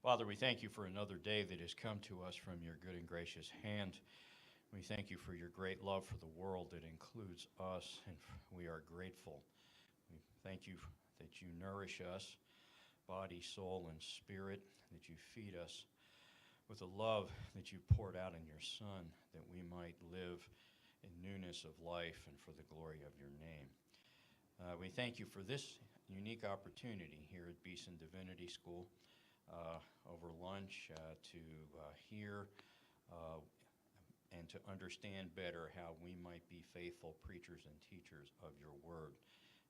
Father, we thank you for another day that has come to us from your good and gracious hand. We thank you for your great love for the world that includes us, and we are grateful. We thank you that you nourish us, body, soul, and spirit, that you feed us with the love that you poured out in your Son, that we might live in newness of life and for the glory of your name. We thank you for this unique opportunity here at Beeson Divinity School over lunch to hear and to understand better how we might be faithful preachers and teachers of your word.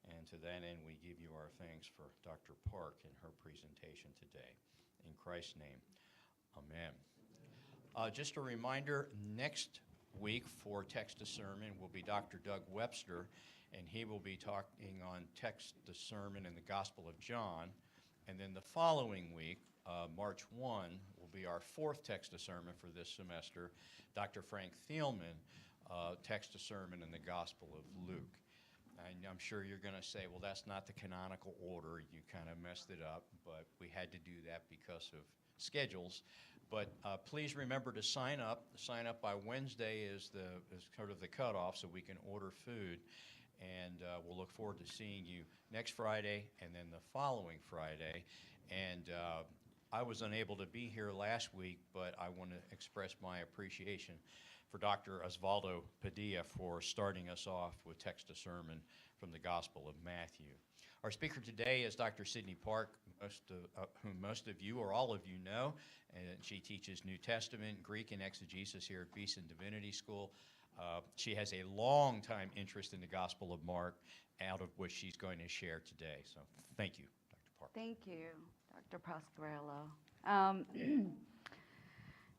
And to that end, we give you our thanks for Dr. Park and her presentation today. In Christ's name, amen. Just a reminder, next week for Text to Sermon will be Dr. Doug Webster, and he will be talking on Text to Sermon in the Gospel of John. And then the following week, March 1, will be our fourth Text to Sermon for this semester, Dr. Frank Thielman, Text to Sermon in the Gospel of Luke. And I'm sure you're going to say, well, that's not the canonical order. You kind of messed it up, but we had to do that because of schedules. But please remember to sign up. Sign up by Wednesday is sort of the cutoff so we can order food. And we'll look forward to seeing you next Friday and then the following Friday. And I was unable to be here last week, but I want to express my appreciation for Dr. Osvaldo Padilla for starting us off with Text to Sermon from the Gospel of Matthew. Our speaker today is Dr. Sydney Park, whom most of you or all of you know, and she teaches New Testament, Greek, and exegesis here at Beeson Divinity School. She has a long-time interest in the Gospel of Mark, out of which she's going to share today. So thank you, Dr. Park. Thank you, Dr. Pasquarello.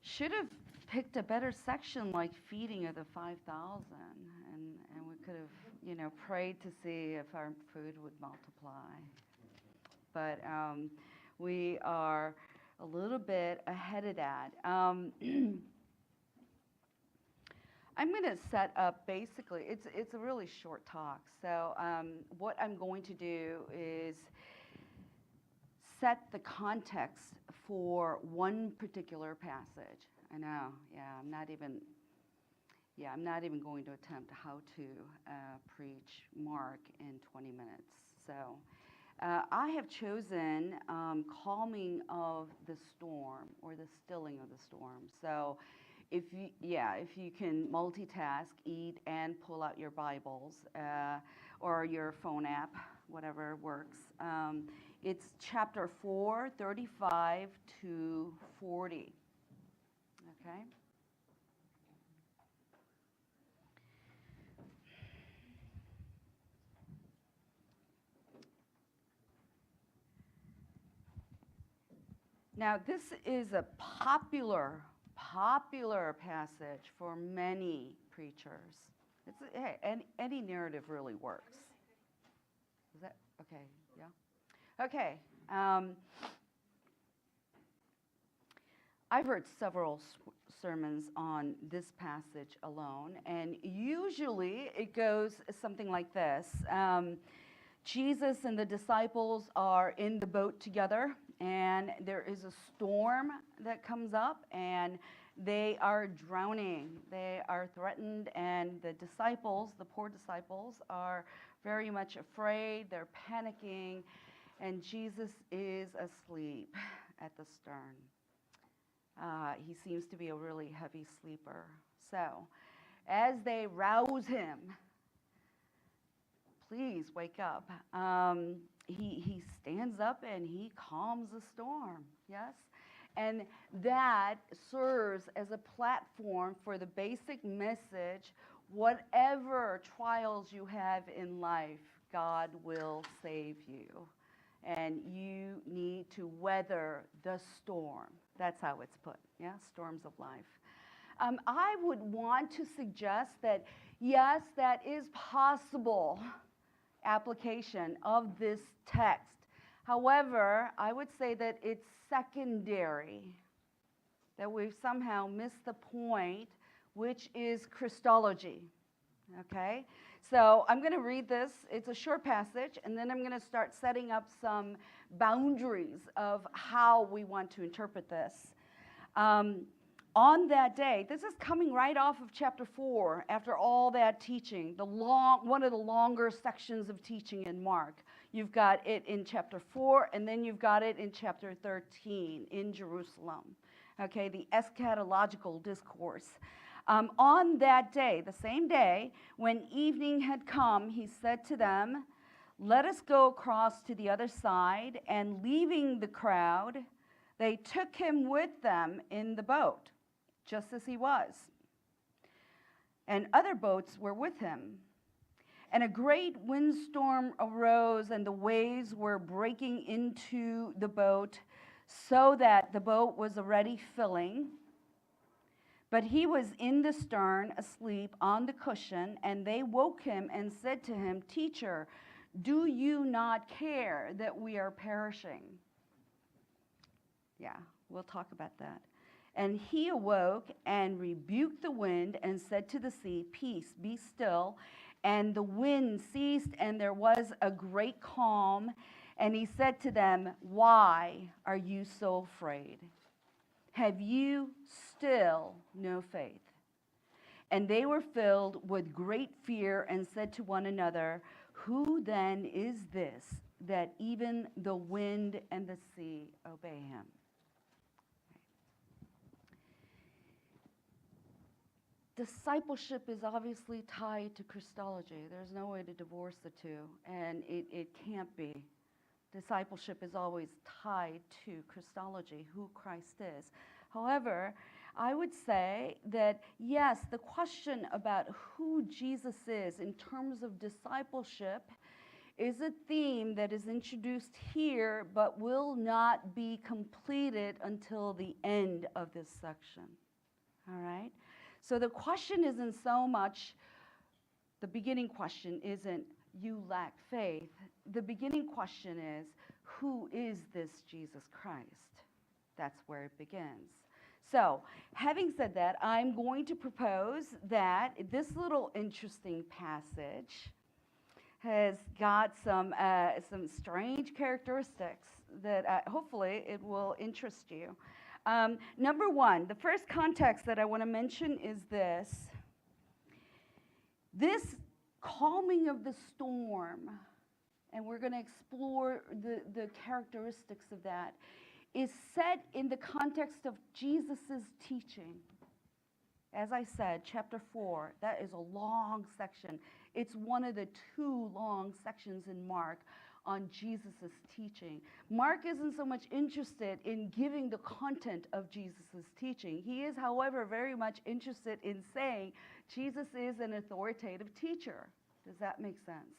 Should have picked a better section like feeding of the 5,000, and we could have, prayed to see if our food would multiply. But we are a little bit ahead of that. I'm going to set up basically, it's a really short talk. So what I'm going to do is set the context for one particular passage. I know, I'm not even going to attempt how to preach Mark in 20 minutes. So I have chosen calming of the storm, or the stilling of the storm. So if you can multitask, eat and pull out your Bibles or your phone app, whatever works. It's chapter 4, 35 to 40. Okay? Now, this is a popular passage for many preachers. Any narrative really works. Is that okay? Yeah. Okay. I've heard several sermons on this passage alone, and usually it goes something like this. Jesus and the disciples are in the boat together, and there is a storm that comes up, and they are drowning. They are threatened, and the disciples, the poor disciples, are very much afraid. They're panicking, and Jesus is asleep at the stern. He seems to be a really heavy sleeper. So, as they rouse him, please wake up. He stands up and he calms the storm, yes? And that serves as a platform for the basic message, whatever trials you have in life, God will save you. And you need to weather the storm. That's how it's put, yeah? Storms of life. I would want to suggest that, yes, that is possible application of this text. However, I would say that it's secondary, that we've somehow missed the point, which is Christology, okay? So I'm going to read this. It's a short passage, and then I'm going to start setting up some boundaries of how we want to interpret this. On that day, this is coming right off of chapter 4, after all that teaching, one of the longer sections of teaching in Mark. You've got it in chapter 4, and then you've got it in chapter 13 in Jerusalem. Okay, the eschatological discourse. On that day, the same day, when evening had come, he said to them, "Let us go across to the other side." And leaving the crowd, they took him with them in the boat, just as he was. And other boats were with him. And a great windstorm arose, and the waves were breaking into the boat, so that the boat was already filling. But he was in the stern, asleep on the cushion, and they woke him and said to him, "Teacher, do you not care that we are perishing?" Yeah, we'll talk about that. And he awoke and rebuked the wind and said to the sea, "Peace, be still." And the wind ceased, and there was a great calm. And he said to them, "Why are you so afraid? Have you still no faith?" And they were filled with great fear and said to one another, "Who then is this that even the wind and the sea obey him?" Discipleship is obviously tied to Christology. There's no way to divorce the two, and it can't be. Discipleship is always tied to Christology, who Christ is. However, I would say that, yes, the question about who Jesus is in terms of discipleship is a theme that is introduced here, but will not be completed until the end of this section. All right? So the question isn't so much, the beginning question isn't, you lack faith. The beginning question is, who is this Jesus Christ? That's where it begins. So, having said that, I'm going to propose that this little interesting passage has got some strange characteristics that hopefully it will interest you. Number one, the first context that I want to mention is this. This calming of the storm, and we're going to explore the characteristics of that, is set in the context of Jesus' teaching. As I said, chapter 4, that is a long section. It's one of the 2 long sections in Mark on Jesus' teaching. Mark isn't so much interested in giving the content of Jesus' teaching. He is, however, very much interested in saying Jesus is an authoritative teacher. Does that make sense?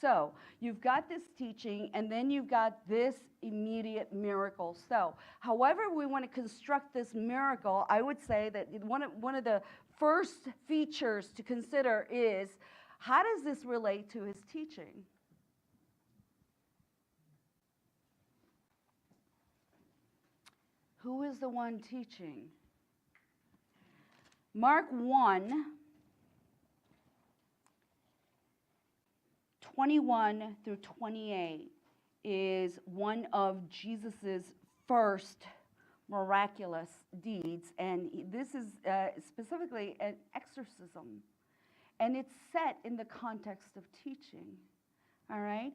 So you've got this teaching, and then you've got this immediate miracle. So however we want to construct this miracle, I would say that one of the first features to consider is, how does this relate to his teaching? Who is the one teaching? Mark 1, 21 through 28 is one of Jesus's first miraculous deeds, and this is specifically an exorcism, and it's set in the context of teaching, all right?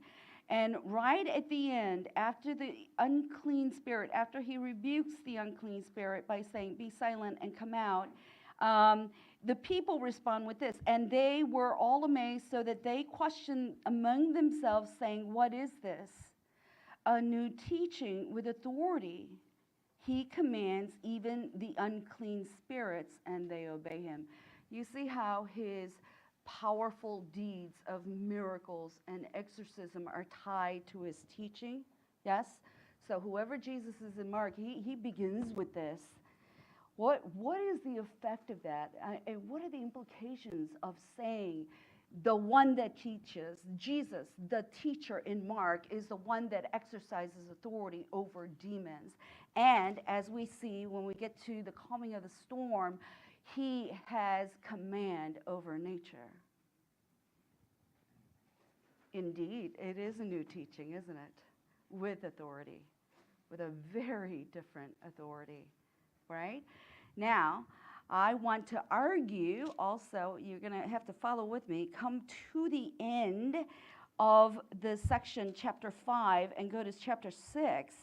And right at the end, after the unclean spirit, after he rebukes the unclean spirit by saying, "Be silent and come out," the people respond with this. "And they were all amazed, so that they questioned among themselves, saying, 'What is this? A new teaching with authority. He commands even the unclean spirits, and they obey him.'" You see how his powerful deeds of miracles and exorcism are tied to his teaching? Yes? So whoever Jesus is in Mark, he begins with this. What is the effect of that? And what are the implications of saying the one that teaches, Jesus, the teacher in Mark, is the one that exercises authority over demons? And as we see when we get to the calming of the storm, he has command over nature. Indeed, it is a new teaching, isn't it? With authority, with a very different authority, right? Now, I want to argue also, you're going to have to follow with me, come to the end of the section, chapter 5, and go to chapter 6,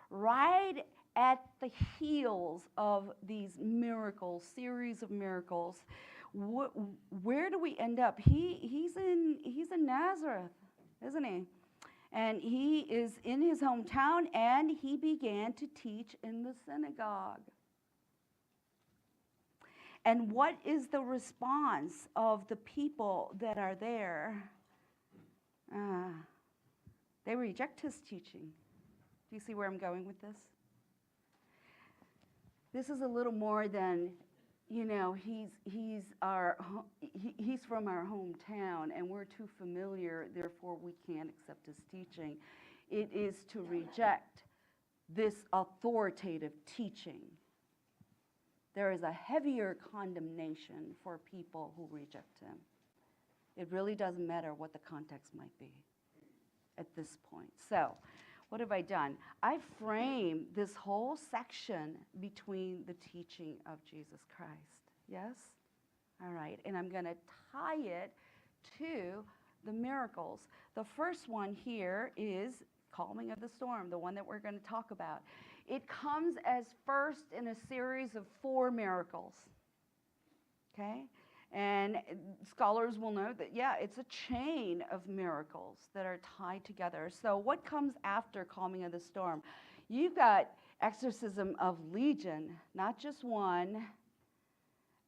right at the heels of these miracles, series of miracles. Where do we end up? He's in Nazareth, isn't he? And he is in his hometown, and he began to teach in the synagogue. And what is the response of the people that are there? They reject his teaching. Do you see where I'm going with this? This is a little more than, you know, he's from our hometown and we're too familiar, therefore we can't accept his teaching. It is to reject this authoritative teaching. There is a heavier condemnation for people who reject him. It really doesn't matter what the context might be at this point. So, what have I done? I framed this whole section between the teaching of Jesus Christ. Yes? All right. And I'm going to tie it to the miracles. The first one here is calming of the storm, the one that we're going to talk about. It comes as first in a series of 4 miracles. Okay? And scholars will know that, yeah, it's a chain of miracles that are tied together. So what comes after calming of the storm? You've got exorcism of legion, not just one,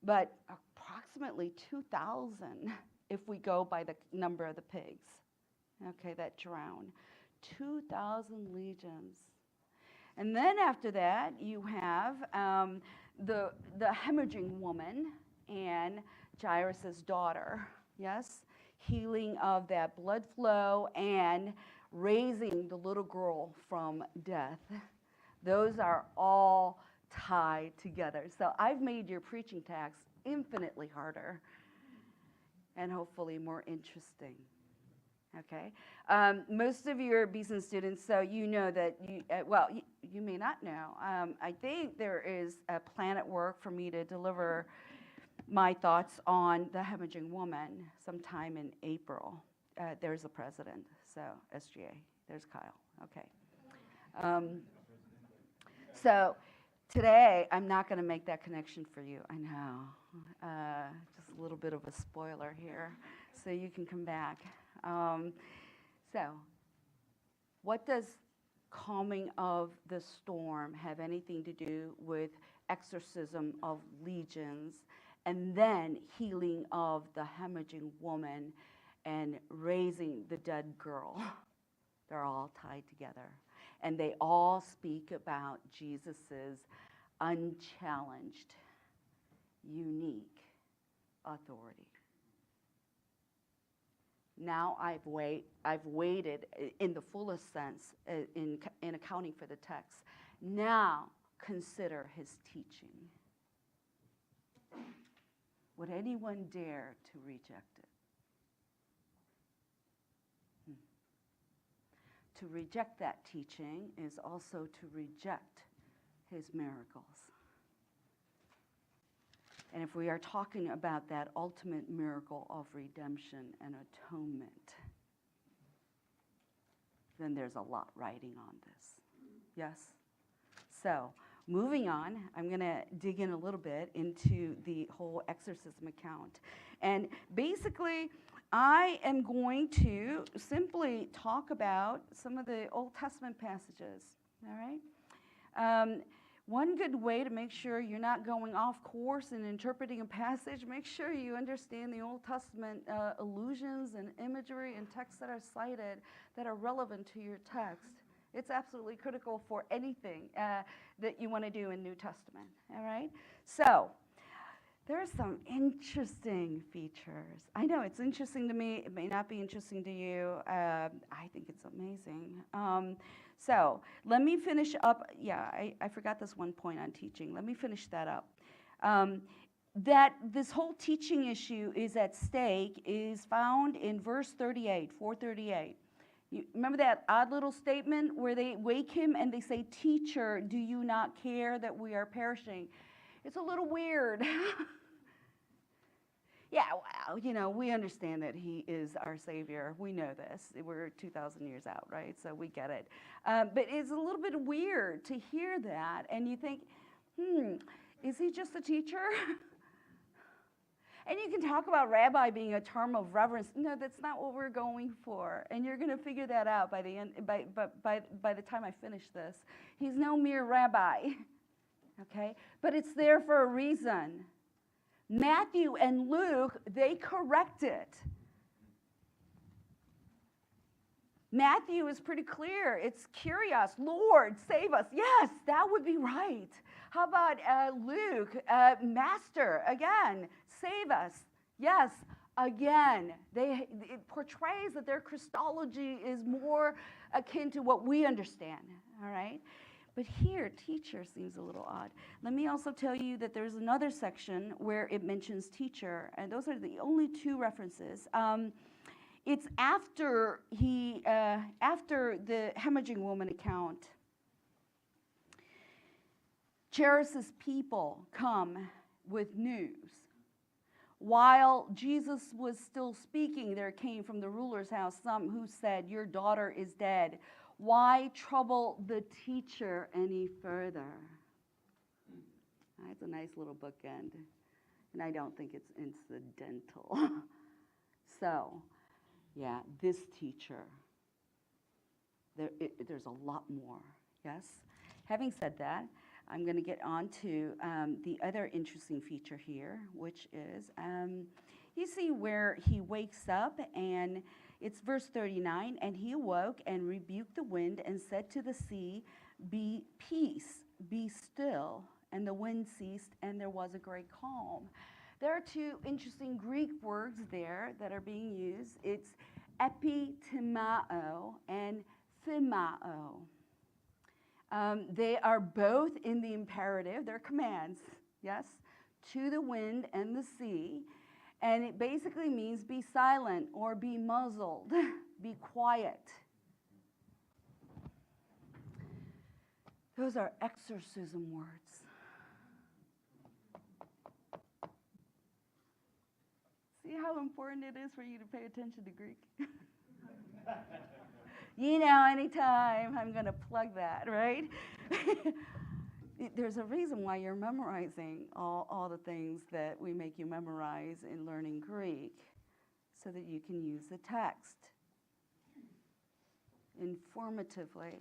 but approximately 2,000 if we go by the number of the pigs, okay, that drown. 2,000 legions. And then after that, you have the hemorrhaging woman and Jairus' daughter, yes? Healing of that blood flow and raising the little girl from death. Those are all tied together. So I've made your preaching text infinitely harder and hopefully more interesting. Okay? Most of you are Beeson students, so you know that, you may not know. I think there is a plan at work for me to deliver my thoughts on the hemorrhaging woman sometime in April. There's the president, so SGA. There's Kyle. Okay. So today, I'm not going to make that connection for you. I know. Just a little bit of a spoiler here, so you can come back. So what does calming of the storm have anything to do with exorcism of legions and then healing of the hemorrhaging woman and raising the dead girl? They're all tied together. And they all speak about Jesus's unchallenged, unique authority. Now I've waited in the fullest sense in accounting for the text. Now consider his teaching. Would anyone dare to reject it? To reject that teaching is also to reject his miracles. And if we are talking about that ultimate miracle of redemption and atonement, then there's a lot riding on this. Yes? So, moving on, I'm going to dig in a little bit into the whole exorcism account. And basically, I am going to simply talk about some of the Old Testament passages, all right? One good way to make sure you're not going off course in interpreting a passage, make sure you understand the Old Testament allusions and imagery and texts that are cited that are relevant to your text. It's absolutely critical for anything that you want to do in New Testament, all right? So, there are some interesting features. I know it's interesting to me. It may not be interesting to you. I think it's amazing. So let me finish up. Yeah, I forgot this one point on teaching. Let me finish that up. that this whole teaching issue is at stake is found in verse 38, 438. You remember that odd little statement where they wake him and they say, "Teacher, do you not care that we are perishing?" It's a little weird. Yeah, well, we understand that he is our Savior. We know this. We're 2,000 years out, right? So we get it. But it's a little bit weird to hear that, and you think, is he just a teacher? And you can talk about rabbi being a term of reverence. No, that's not what we're going for. And you're going to figure that out by the end. By the time I finish this, he's no mere rabbi, okay? But it's there for a reason. Matthew and Luke, they correct it. Matthew is pretty clear. It's Kyrios, Lord, save us. Yes, that would be right. How about Luke, Master, again, save us. Yes, again. It portrays that their Christology is more akin to what we understand, all right? But here, teacher seems a little odd. Let me also tell you that there's another section where it mentions teacher, and those are the only two references. It's after after the hemorrhaging woman account. Jairus' people come with news. While Jesus was still speaking, there came from the ruler's house some who said, "Your daughter is dead. Why trouble the teacher any further?" That's a nice little bookend, and I don't think it's incidental. So, yeah, this teacher, there's a lot more, yes? Having said that, I'm going to get on to the other interesting feature here, which is, you see where he wakes up, and it's verse 39, and he awoke and rebuked the wind and said to the sea, "Be peace, be still." And the wind ceased, and there was a great calm. There are two interesting Greek words there that are being used. It's epitimao and thymao. They are both in the imperative. They're commands, yes, to the wind and the sea. And it basically means be silent or be muzzled, be quiet. Those are exorcism words. See how important it is for you to pay attention to Greek? Anytime I'm going to plug that, right? There's a reason why you're memorizing all the things that we make you memorize in learning Greek, so that you can use the text informatively.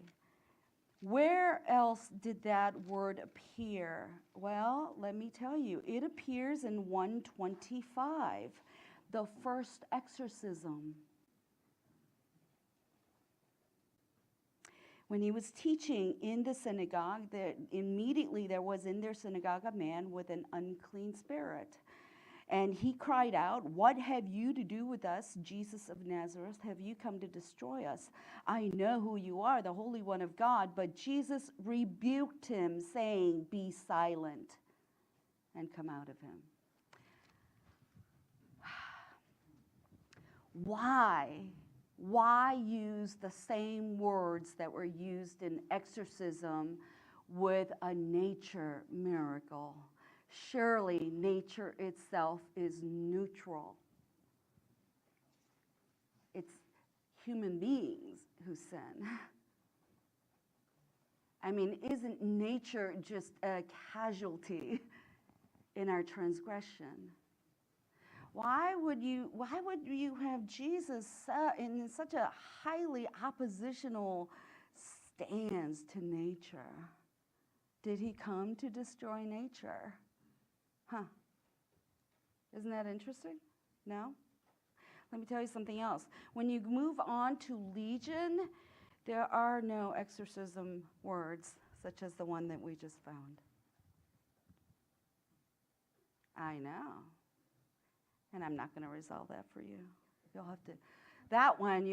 Where else did that word appear? Well, let me tell you. It appears in 125, the first exorcism. When he was teaching in the synagogue, immediately there was in their synagogue a man with an unclean spirit. And he cried out, "What have you to do with us, Jesus of Nazareth? Have you come to destroy us? I know who you are, the Holy One of God." But Jesus rebuked him, saying, "Be silent and come out of him." Why use the same words that were used in exorcism with a nature miracle? Surely nature itself is neutral. It's human beings who sin. I mean, isn't nature just a casualty in our transgression? Why would you have Jesus in such a highly oppositional stance to nature? Did he come to destroy nature? Huh. Isn't that interesting? No? Let me tell you something else. When you move on to legion, there are no exorcism words such as the one that we just found. I know. And I'm not going to resolve that for you. You'll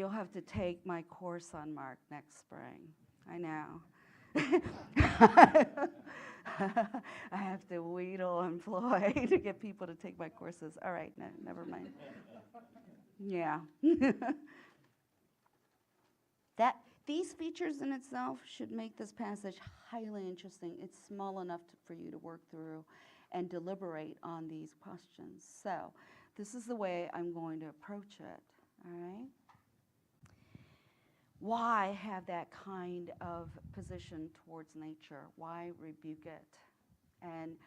have to take my course on Mark next spring. I know. I have to wheedle and ploy to get people to take my courses. All right, no, never mind. Yeah. These features in itself should make this passage highly interesting. It's small enough for you to work through and deliberate on these questions. So this is the way I'm going to approach it, all right? Why have that kind of position towards nature? Why rebuke it? And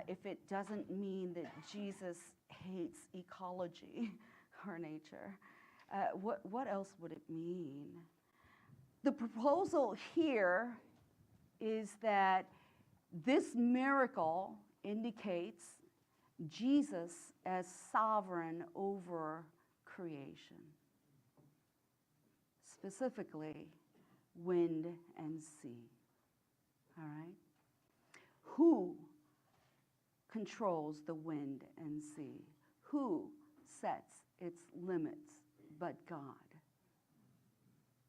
if it doesn't mean that Jesus hates ecology or nature, what else would it mean? The proposal here is that this miracle indicates Jesus as sovereign over creation, specifically wind and sea. All right? Who controls the wind and sea? Who sets its limits but God?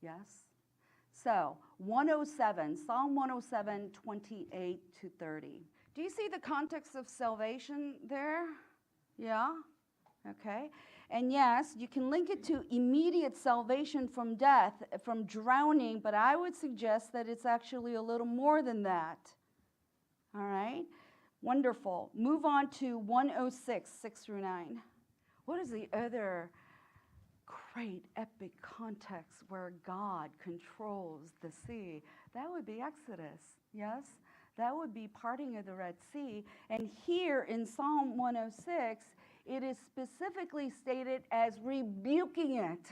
Yes? So, 107, Psalm 107, 28 to 30. Do you see the context of salvation there? Yeah? Okay. And yes, you can link it to immediate salvation from death, from drowning, but I would suggest that it's actually a little more than that. All right? Wonderful. Move on to 106, 6 through 9. What is the other great epic context where God controls the sea? That would be Exodus, yes? That would be parting of the Red Sea. And here in Psalm 106, it is specifically stated as rebuking it.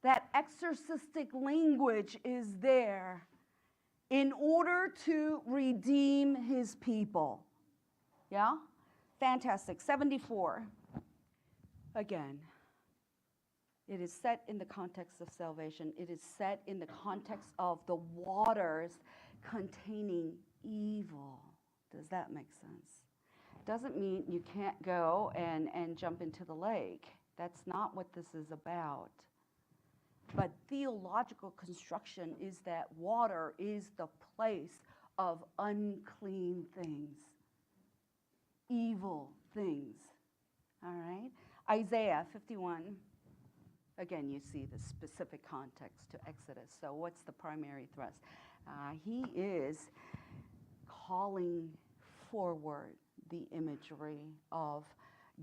That exorcistic language is there in order to redeem his people. Yeah? Fantastic. 74. Again, it is set in the context of salvation. It is set in the context of the waters containing evil. Does that make sense? Doesn't mean you can't go and jump into the lake. That's not what this is about. But theological construction is that water is the place of unclean things, evil things. All right? Isaiah 51. Again, you see the specific context to Exodus. So what's the primary thrust? He is calling forward the imagery of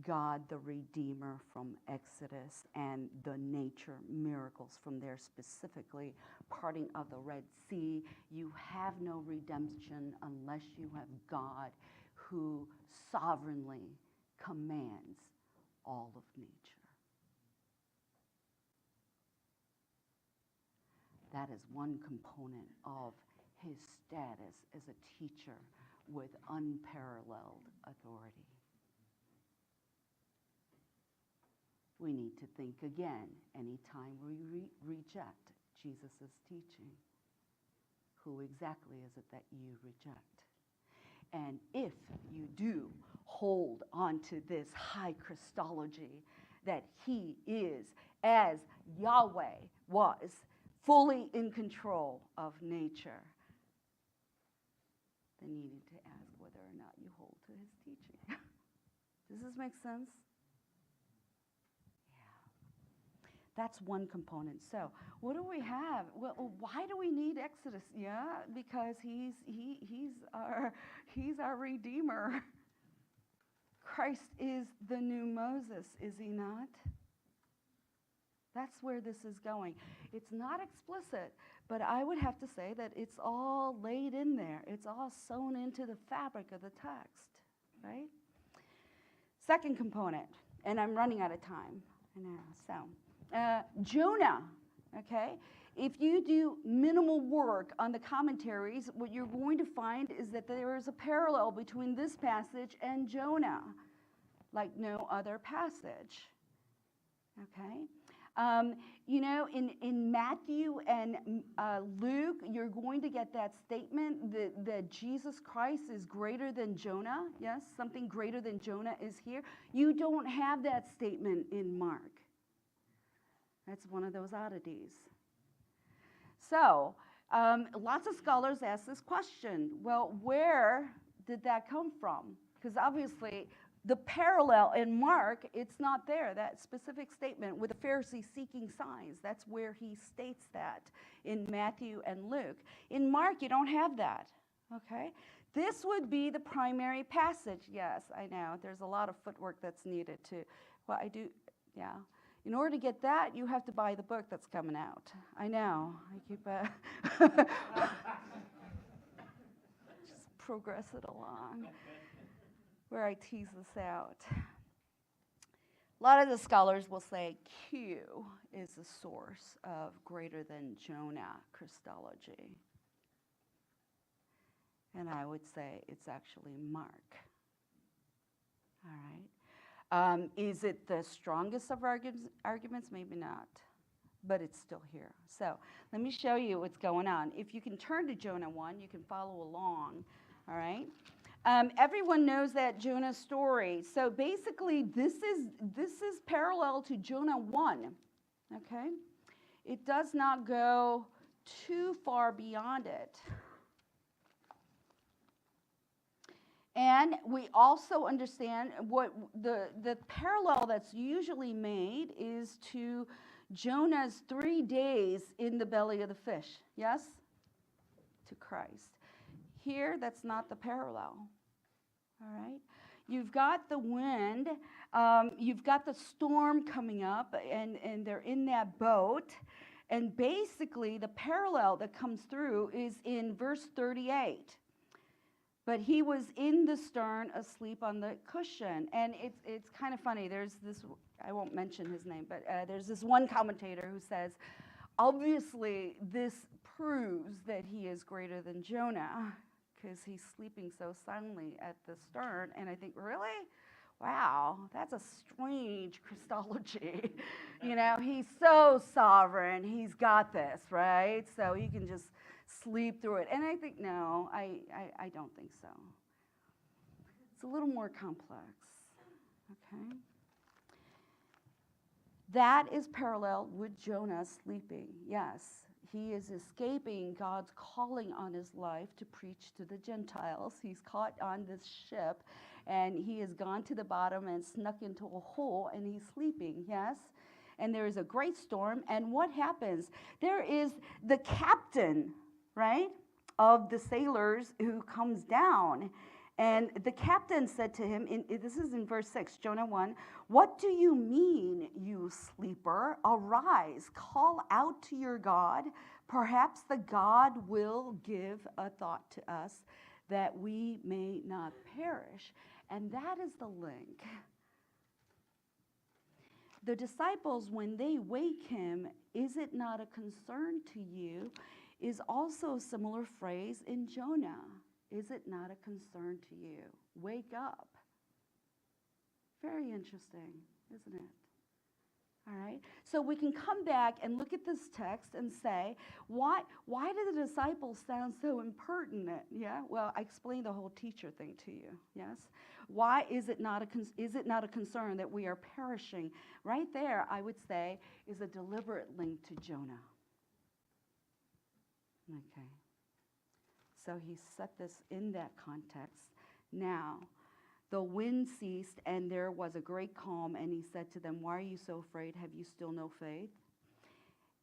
God the Redeemer from Exodus and the nature miracles from there, specifically parting of the Red Sea. You have no redemption unless you have God who sovereignly commands all of nature. That is one component of his status as a teacher with unparalleled authority. We need to think again anytime we reject Jesus' teaching. Who exactly is it that you reject? And if you do hold on to this high Christology that he is, as Yahweh was, fully in control of nature, then you need to ask whether or not you hold to his teaching. Does this make sense? Yeah. That's one component. So what do we have? Well, why do we need Exodus? Yeah, because he's our Redeemer. Christ is the new Moses, is he not? That's where this is going. It's not explicit, but I would have to say that it's all laid in there. It's all sewn into the fabric of the text, right? Second component, and I'm running out of time. I know. So, Jonah, okay? If you do minimal work on the commentaries, what you're going to find is that there is a parallel between this passage and Jonah, like no other passage, okay? In Matthew and Luke, you're going to get that statement that Jesus Christ is greater than Jonah. Yes, something greater than Jonah is here. You don't have that statement in Mark. That's one of those oddities. So, Lots of scholars ask this question. Well, where did that come from? Because obviously, the parallel in Mark, it's not there. That specific statement with the Pharisees seeking signs, that's where he states that in Matthew and Luke. In Mark, you don't have that, okay? This would be the primary passage. Yes, I know. There's a lot of footwork that's needed to, well, I do, yeah. In order to get that, you have to buy the book that's coming out. I know. I keep just progress it along where I tease this out. A lot of the scholars will say Q is the source of greater than Jonah Christology. And I would say it's actually Mark. All right. Is it the strongest of arguments? Maybe not, but it's still here. So let me show you what's going on. If you can turn to Jonah 1, you can follow along, all right? Everyone knows that Jonah story. So basically, this is parallel to Jonah 1, okay? It does not go too far beyond it. And we also understand what the parallel that's usually made is to Jonah's 3 days in the belly of the fish, yes? To Christ. Here, that's not the parallel, all right? You've got the wind, you've got the storm coming up, and they're in that boat. And basically, the parallel that comes through is in verse 38. But he was in the stern, asleep on the cushion. And it's kind of funny. There's this, I won't mention his name, but there's this one commentator who says, obviously, this proves that he is greater than Jonah, because he's sleeping so soundly at the stern. And I think, really? Wow, that's a strange Christology. You know, he's so sovereign. He's got this, right? So he can just sleep through it. And I think, no, I don't think so. It's a little more complex, okay? That is parallel with Jonah sleeping. Yes, he is escaping God's calling on his life to preach to the Gentiles. He's caught on this ship, and he has gone to the bottom and snuck into a hole, and he's sleeping, yes? And there is a great storm, and what happens? There is the captain, right, of the sailors who comes down. And the captain said to him, this is in verse 6, Jonah 1, "What do you mean, you sleeper? Arise, call out to your God. Perhaps the God will give a thought to us that we may not perish." And that is the link. The disciples, when they wake him, "Is it not a concern to you?" is also a similar phrase in Jonah. Is it not a concern to you? Wake up. Very interesting, isn't it? All right. So we can come back and look at this text and say, why do the disciples sound so impertinent? Yeah. Well, I explained the whole teacher thing to you. Yes. Why is it not a concern that we are perishing? Right there, I would say, is a deliberate link to Jonah. Okay. So he set this in that context. Now, the wind ceased, and there was a great calm, and he said to them, "Why are you so afraid? Have you still no faith?"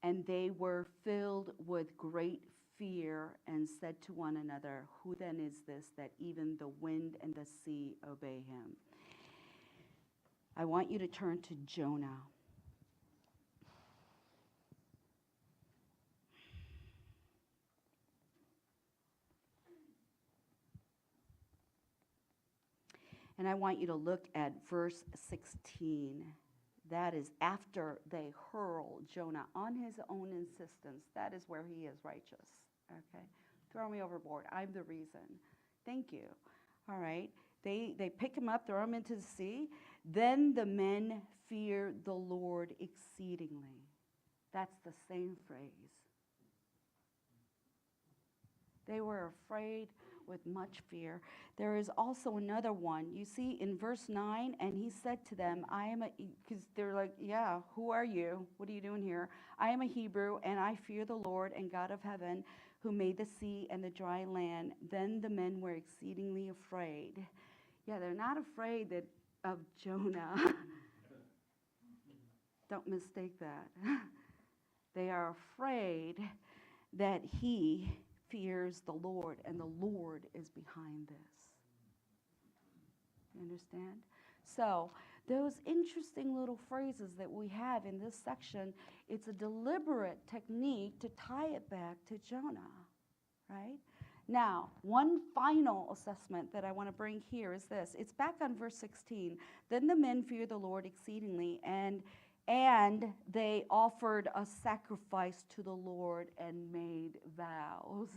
And they were filled with great fear and said to one another, "Who then is this that even the wind and the sea obey him?" I want you to turn to Jonah. And I want you to look at verse 16. That is after they hurl Jonah on his own insistence. That is where he is righteous. Okay? Throw me overboard. I'm the reason. Thank you. All right? They pick him up, throw him into the sea. Then the men feared the Lord exceedingly. That's the same phrase. They were afraid with much fear. There is also another one. You see in verse 9, and he said to them, because they're like, "Yeah, who are you? What are you doing here? I am a Hebrew, and I fear the Lord and God of heaven, who made the sea and the dry land. Then the men were exceedingly afraid. Yeah, they're not afraid of Jonah. Don't mistake that. They are afraid that he fears the Lord, and the Lord is behind this. You understand? So, those interesting little phrases that we have in this section, it's a deliberate technique to tie it back to Jonah, right? Now, one final assessment that I want to bring here is this. It's back on verse 16. Then the men feared the Lord exceedingly, and they offered a sacrifice to the Lord and made vows.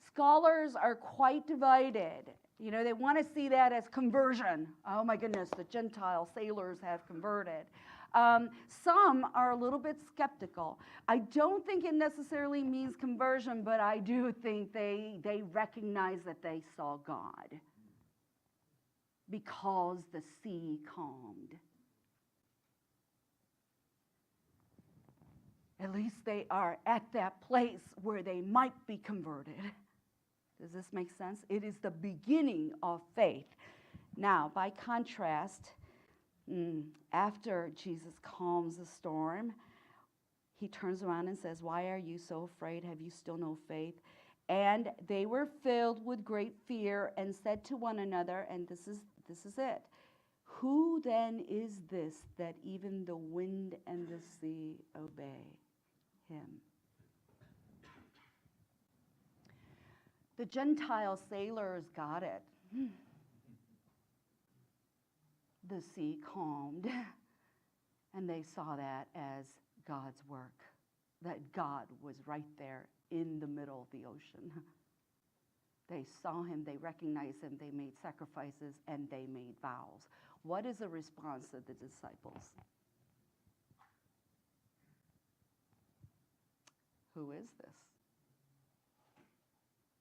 Scholars are quite divided. You know, they want to see that as conversion. Oh my goodness, the Gentile sailors have converted. Some are a little bit skeptical. I don't think it necessarily means conversion, but I do think they recognize that they saw God because the sea calmed. At least they are at that place where they might be converted. Does this make sense? It is the beginning of faith. Now, by contrast, after Jesus calms the storm, he turns around and says, "Why are you so afraid? Have you still no faith?" And they were filled with great fear and said to one another, and this is it, "Who then is this that even the wind and the sea obey him?" The Gentile sailors got it. The sea calmed, and they saw that as God's work, that God was right there in the middle of the ocean. They saw him, they recognized him, they made sacrifices, and they made vows. What is the response of the disciples? Who is this?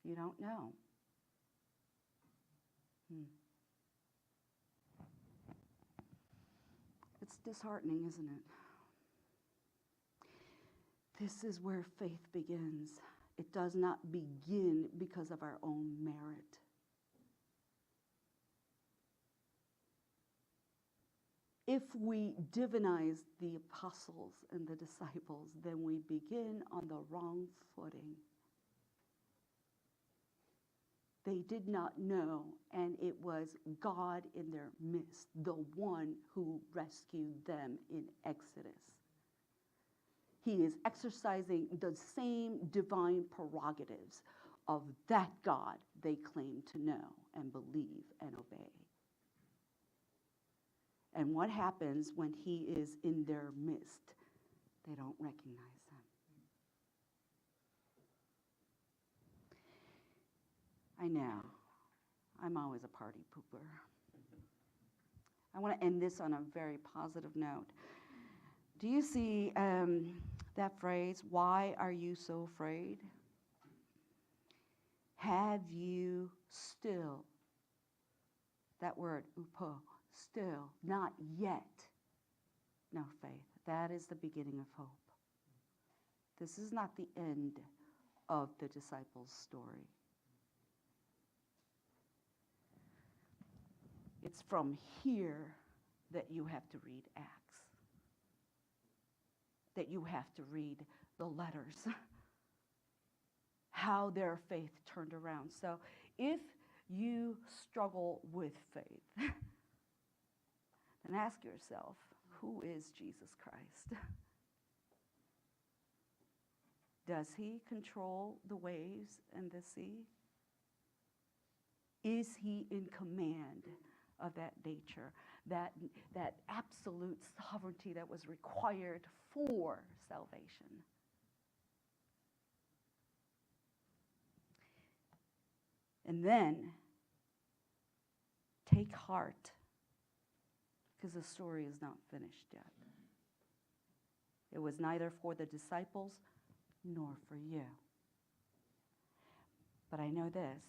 You don't know. It's disheartening, isn't it? This is where faith begins. It does not begin because of our own merit. If we divinize the apostles and the disciples, then we begin on the wrong footing. They did not know, and it was God in their midst, the one who rescued them in Exodus. He is exercising the same divine prerogatives of that God they claim to know and believe and obey. And what happens when he is in their midst? They don't recognize him. I know. I'm always a party pooper. I want to end this on a very positive note. Do you see that phrase, "Why are you so afraid?" Have you still, that word, upo, still, not yet, no faith? That is the beginning of hope. This is not the end of the disciples' story. It's from here that you have to read Acts, that you have to read the letters, how their faith turned around. So if you struggle with faith, then ask yourself, who is Jesus Christ? Does he control the waves and the sea? Is he in command of that nature, that absolute sovereignty that was required for salvation? And then take heart, because the story is not finished yet. It was neither for the disciples nor for you. But I know this,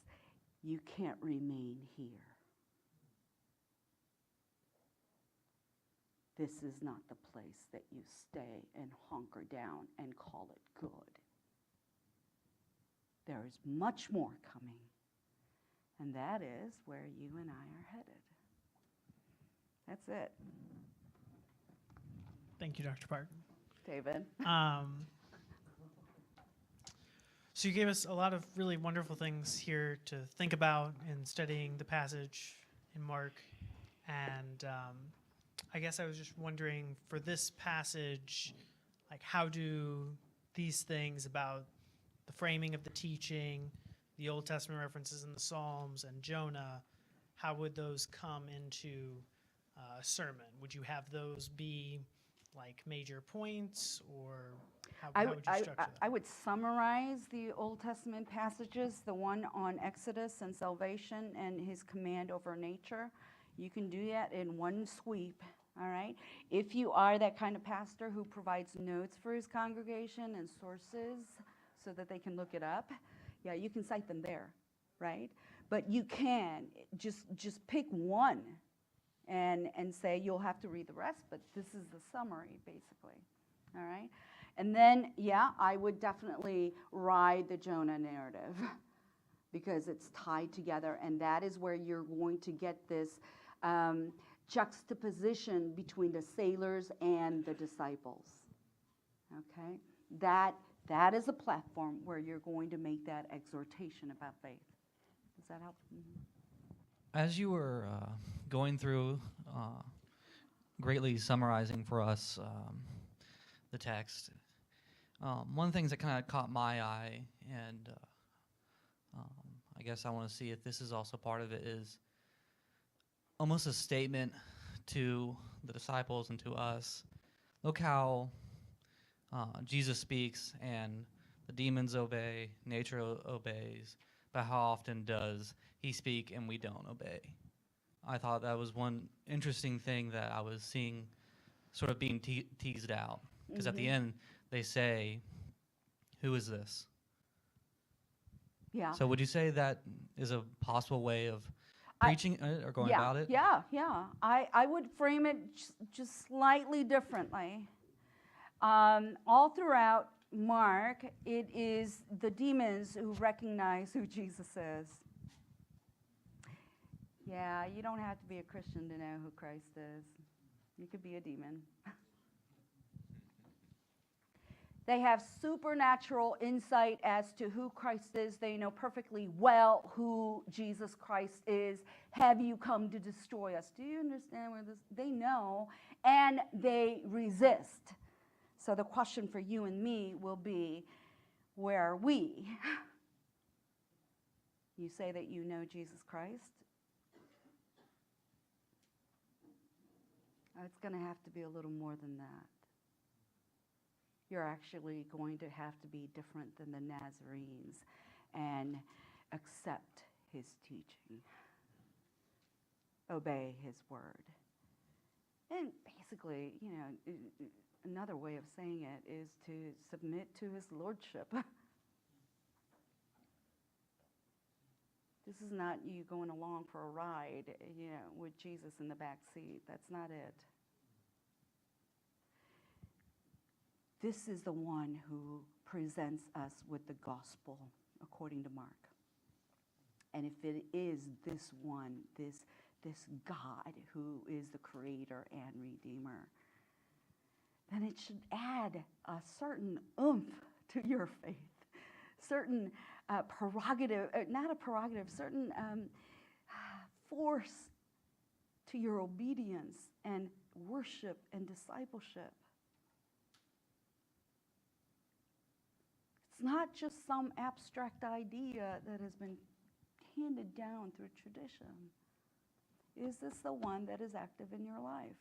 you can't remain here. This is not the place that you stay and hunker down and call it good. there is much more coming. And that is where you and I are headed. That's it. Thank you, Dr. Park. David. So you gave us a lot of really wonderful things here to think about in studying the passage in Mark. And I guess I was just wondering, for this passage, like, how do these things about the framing of the teaching, the Old Testament references in the Psalms, and Jonah, how would those come into a sermon? Would you have those be like major points, or how would you structure that? I would summarize the Old Testament passages, the one on Exodus and salvation and his command over nature. You can do that in one sweep, all right? If you are that kind of pastor who provides notes for his congregation and sources so that they can look it up, yeah, you can cite them there, right? But you can just pick one and say you'll have to read the rest, but this is the summary, basically, all right? And then, yeah, I would definitely ride the Jonah narrative because it's tied together, and that is where you're going to get this juxtaposition between the sailors and the disciples, okay? That is a platform where you're going to make that exhortation about faith. Does that help? Mm-hmm. As you were going through, greatly summarizing for us the text, one of the things that kind of caught my eye, and I guess I want to see if this is also part of it, is almost a statement to the disciples and to us. Look how Jesus speaks and the demons obey, nature obeys, but how often does he speak and we don't obey? I thought that was one interesting thing that I was seeing sort of being teased out. Because at the end, they say, "Who is this?" Yeah. So would you say that is a possible way of preaching or going about it? Yeah. I would frame it just slightly differently. All throughout Mark, it is the demons who recognize who Jesus is. Yeah, you don't have to be a Christian to know who Christ is. You could be a demon. They have supernatural insight as to who Christ is. They know perfectly well who Jesus Christ is. Have you come to destroy us? Do you understand where this? They know, and they resist. So the question for you and me will be, where are we? You say that you know Jesus Christ? It's going to have to be a little more than that. You're actually going to have to be different than the Nazarenes and accept his teaching. Obey his word. And basically, another way of saying it is to submit to his lordship. This is not you going along for a ride, with Jesus in the back seat. That's not it. This is the one who presents us with the gospel according to Mark. And if it is this one, this God who is the creator and redeemer, then it should add a certain oomph to your faith, certain prerogative, not a prerogative, certain force to your obedience and worship and discipleship. It's not just some abstract idea that has been handed down through tradition. Is this the one that is active in your life?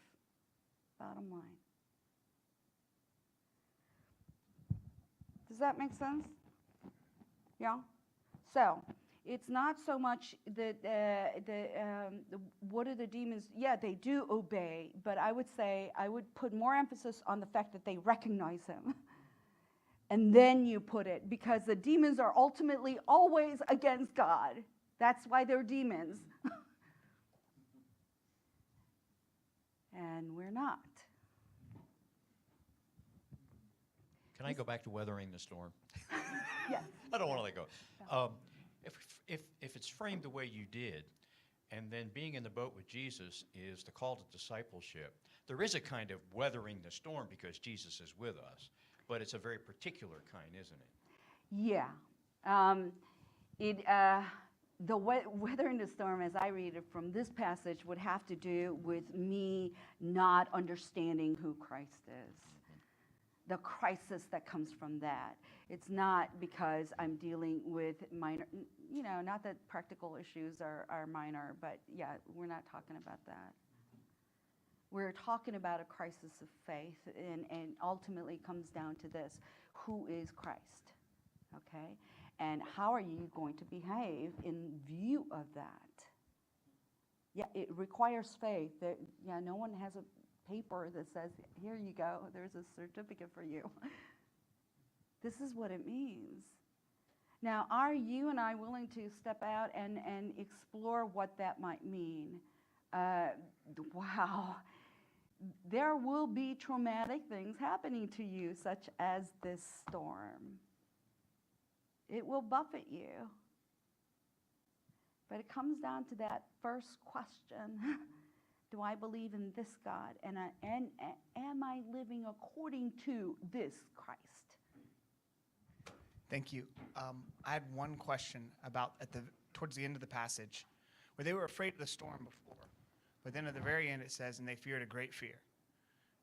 Bottom line. Does that make sense? Yeah? So, it's not so much what are the demons? Yeah, they do obey, but I would say I would put more emphasis on the fact that they recognize him. And then you put it, because the demons are ultimately always against God. That's why they're demons. And we're not. Can I go back to weathering the storm? Yes. I don't want to let go. If it's framed the way you did, and then being in the boat with Jesus is the call to discipleship, there is a kind of weathering the storm because Jesus is with us, but it's a very particular kind, isn't it? Yeah. The weathering the storm, as I read it from this passage, would have to do with me not understanding who Christ is. The crisis that comes from that. It's not because I'm dealing with minor, not that practical issues are minor, but yeah, we're not talking about that. We're talking about a crisis of faith, and ultimately comes down to this: who is Christ? Okay? And how are you going to behave in view of that? Yeah, it requires faith. No one has a paper that says, here you go, there's a certificate for you. This is what it means. Now, are you and I willing to step out and explore what that might mean? Wow. There will be traumatic things happening to you, such as this storm. It will buffet you. But it comes down to that first question. Do I believe in this God? And am I living according to this Christ? Thank you. I had one question about towards the end of the passage, where they were afraid of the storm before, but then at the very end it says, and they feared a great fear.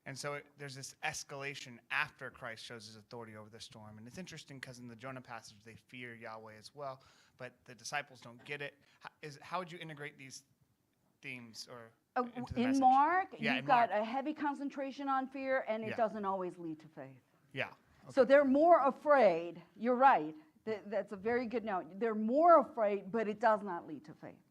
And so there's this escalation after Christ shows his authority over the storm. And it's interesting because in the Jonah passage, they fear Yahweh as well, but the disciples don't get it. How would you integrate these themes into the in message? Mark, Yeah, you've in got Mark. a heavy concentration on fear, and it Yeah. doesn't always lead to faith. Yeah. So they're more afraid. You're right. That's a very good note. They're more afraid, but it does not lead to faith.